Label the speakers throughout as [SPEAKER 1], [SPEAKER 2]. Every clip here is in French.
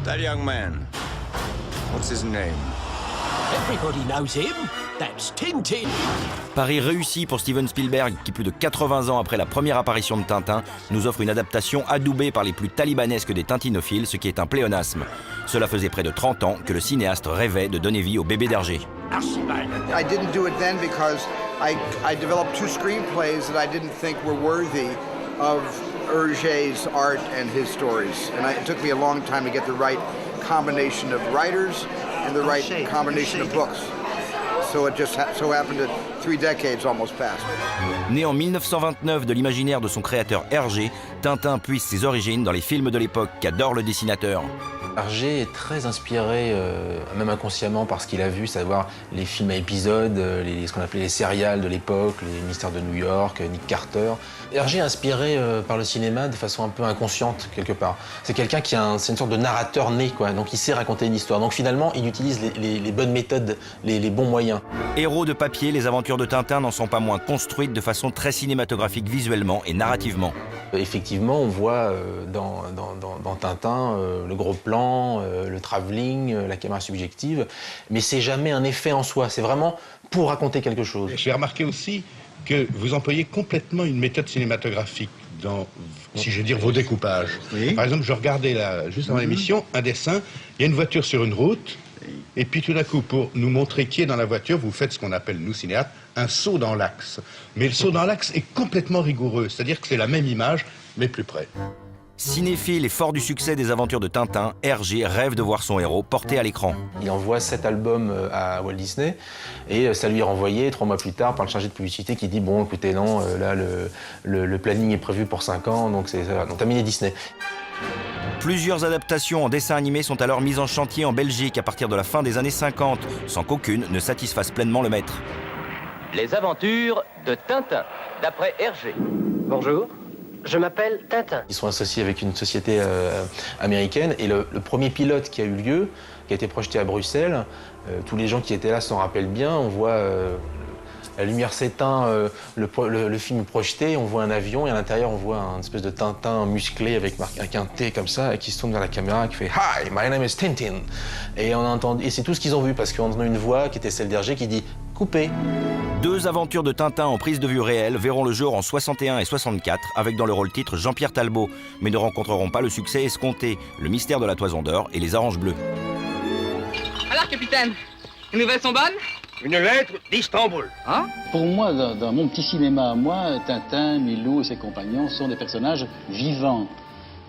[SPEAKER 1] That young man, what's his name?
[SPEAKER 2] Everybody knows him. That's Tintin.
[SPEAKER 3] Pari réussi pour Steven Spielberg, qui plus de 80 ans après la première apparition de Tintin, nous offre une adaptation adoubée par les plus talibanesques des tintinophiles, ce qui est un pléonasme. Cela faisait près de 30 ans que le cinéaste rêvait de donner vie au bébé d'Hergé.
[SPEAKER 4] I didn't do it then because I developed 2 screenplays that I didn't think were worthy of Hergé's art and his stories. And it took me a long time to get the right combination of writers and the right combination of books. So it just so happened that 3 decades almost passed.
[SPEAKER 3] Né en 1929 de l'imaginaire de son créateur Hergé, Tintin puise ses origines dans les films de l'époque qu'adore le dessinateur.
[SPEAKER 5] Hergé est très inspiré, même inconsciemment, par ce qu'il a vu, savoir les films à épisodes, ce qu'on appelait les sérials de l'époque, les Mystères de New York, Nick Carter. Hergé est inspiré par le cinéma de façon un peu inconsciente, quelque part. C'est quelqu'un c'est une sorte de narrateur né, quoi. Donc il sait raconter une histoire. Donc finalement, il utilise les bonnes méthodes, les bons moyens.
[SPEAKER 3] Héros de papier, les aventures de Tintin n'en sont pas moins construites de façon très cinématographique visuellement et narrativement.
[SPEAKER 5] Effectivement, on voit dans Tintin le gros plan, le travelling, la caméra subjective, mais c'est jamais un effet en soi, c'est vraiment pour raconter quelque chose.
[SPEAKER 6] J'ai remarqué aussi que vous employez complètement une méthode cinématographique dans, si je veux dire, vos découpages. Oui. Par exemple, je regardais là, juste avant l'émission, un dessin, il y a une voiture sur une route, et puis tout d'un coup, pour nous montrer qui est dans la voiture, vous faites ce qu'on appelle, nous cinéastes, un saut dans l'axe. Mais le saut dans l'axe est complètement rigoureux, c'est-à-dire que c'est la même image, mais plus près.
[SPEAKER 3] Cinéphile et fort du succès des aventures de Tintin, Hergé rêve de voir son héros porté à l'écran.
[SPEAKER 5] Il envoie 7 albums à Walt Disney et ça lui est renvoyé 3 mois plus tard par le chargé de publicité qui dit « Bon, écoutez, non, là, le planning est prévu pour 5 ans, donc terminé Disney ».
[SPEAKER 3] Plusieurs adaptations en dessin animé sont alors mises en chantier en Belgique à partir de la fin des années 50, sans qu'aucune ne satisfasse pleinement le maître.
[SPEAKER 7] Les aventures de Tintin, d'après Hergé. Bonjour. Je m'appelle Tintin.
[SPEAKER 5] Ils sont associés avec une société américaine et le premier pilote qui a eu lieu, qui a été projeté à Bruxelles, tous les gens qui étaient là s'en rappellent bien, on voit la lumière s'éteint, le film projeté, on voit un avion et à l'intérieur on voit une espèce de Tintin musclé avec un T comme ça et qui se tourne vers la caméra et qui fait « Hi, my name is Tintin ». Et c'est tout ce qu'ils ont vu parce qu'on entend une voix qui était celle d'Hergé qui dit « Coupé ».
[SPEAKER 3] 2 aventures de Tintin en prise de vue réelle verront le jour en 61 et 64, avec dans le rôle titre Jean-Pierre Talbot, mais ne rencontreront pas le succès escompté, Le Mystère de la Toison d'Or et Les Oranges Bleues.
[SPEAKER 8] Alors, capitaine, les nouvelles sont bonnes?
[SPEAKER 1] Une lettre d'Istanbul.
[SPEAKER 8] Hein?
[SPEAKER 9] Pour moi, dans mon petit cinéma à moi, Tintin, Milou et ses compagnons sont des personnages vivants.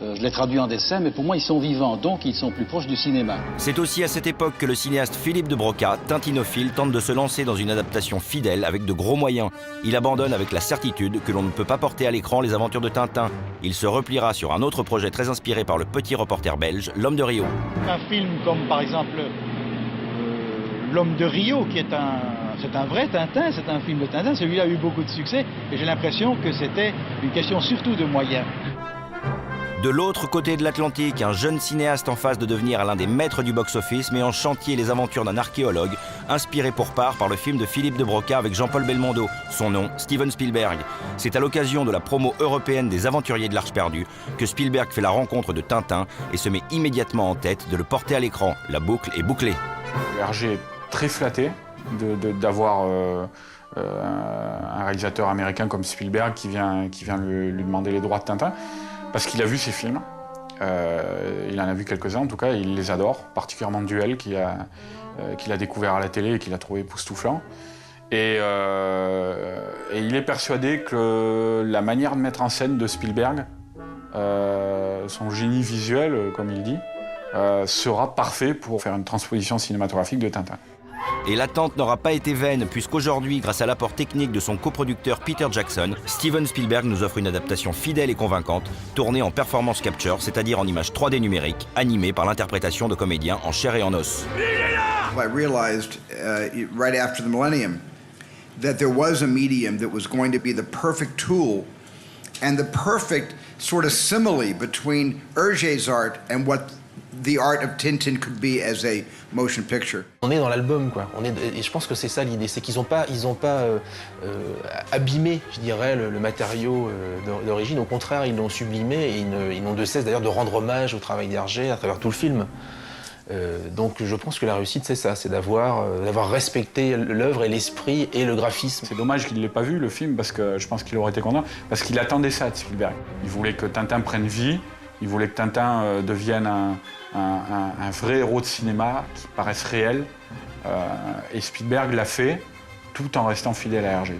[SPEAKER 9] Je les traduis en dessin, mais pour moi, ils sont vivants, donc ils sont plus proches du cinéma.
[SPEAKER 3] C'est aussi à cette époque que le cinéaste Philippe de Broca, tintinophile, tente de se lancer dans une adaptation fidèle avec de gros moyens. Il abandonne avec la certitude que l'on ne peut pas porter à l'écran les aventures de Tintin. Il se repliera sur un autre projet très inspiré par le petit reporter belge, L'Homme de Rio.
[SPEAKER 10] Un film comme par exemple L'Homme de Rio, qui est c'est un vrai Tintin, c'est un film de Tintin. Celui-là a eu beaucoup de succès et j'ai l'impression que c'était une question surtout de moyens.
[SPEAKER 3] De l'autre côté de l'Atlantique, un jeune cinéaste en phase de devenir l'un des maîtres du box-office met en chantier les aventures d'un archéologue, inspiré pour part par le film de Philippe de Broca avec Jean-Paul Belmondo, son nom Steven Spielberg. C'est à l'occasion de la promo européenne des Aventuriers de l'Arche perdue que Spielberg fait la rencontre de Tintin et se met immédiatement en tête de le porter à l'écran. La boucle est bouclée.
[SPEAKER 11] Hergé est très flatté d'avoir un réalisateur américain comme Spielberg qui vient lui demander les droits de Tintin. Parce qu'il a vu ces films, il en a vu quelques-uns en tout cas, et il les adore, particulièrement Duel, qu'il a découvert à la télé et qu'il a trouvé époustouflant. Et il est persuadé que la manière de mettre en scène de Spielberg, son génie visuel, comme il dit, sera parfait pour faire une transposition cinématographique de Tintin.
[SPEAKER 3] Et l'attente n'aura pas été vaine, puisqu'aujourd'hui, grâce à l'apport technique de son coproducteur Peter Jackson, Steven Spielberg nous offre une adaptation fidèle et convaincante, tournée en performance capture, c'est-à-dire en images 3D numériques, animée par l'interprétation de comédiens en chair et en os.
[SPEAKER 4] I realized right after the millennium that there was a medium that was going to be the perfect tool and the perfect sort of simile between Hergé's art and what the art of Tintin could be as a motion picture.
[SPEAKER 5] On est dans l'album, quoi. Et je pense que c'est ça l'idée, c'est qu'ils n'ont pas abîmé, je dirais, le matériau d'origine. Au contraire, ils l'ont sublimé et ils n'ont de cesse d'ailleurs de rendre hommage au travail d'Hergé à travers tout le film. Donc je pense que la réussite, c'est ça, c'est d'avoir respecté l'œuvre et l'esprit et le graphisme.
[SPEAKER 11] C'est dommage qu'il ne l'ait pas vu, le film, parce que je pense qu'il aurait été content, parce qu'il attendait ça de Spielberg. Il voulait que Tintin prenne vie, il voulait que Tintin devienne un vrai héros de cinéma qui paraisse réel. Et Spielberg l'a fait, tout en restant fidèle à Hergé.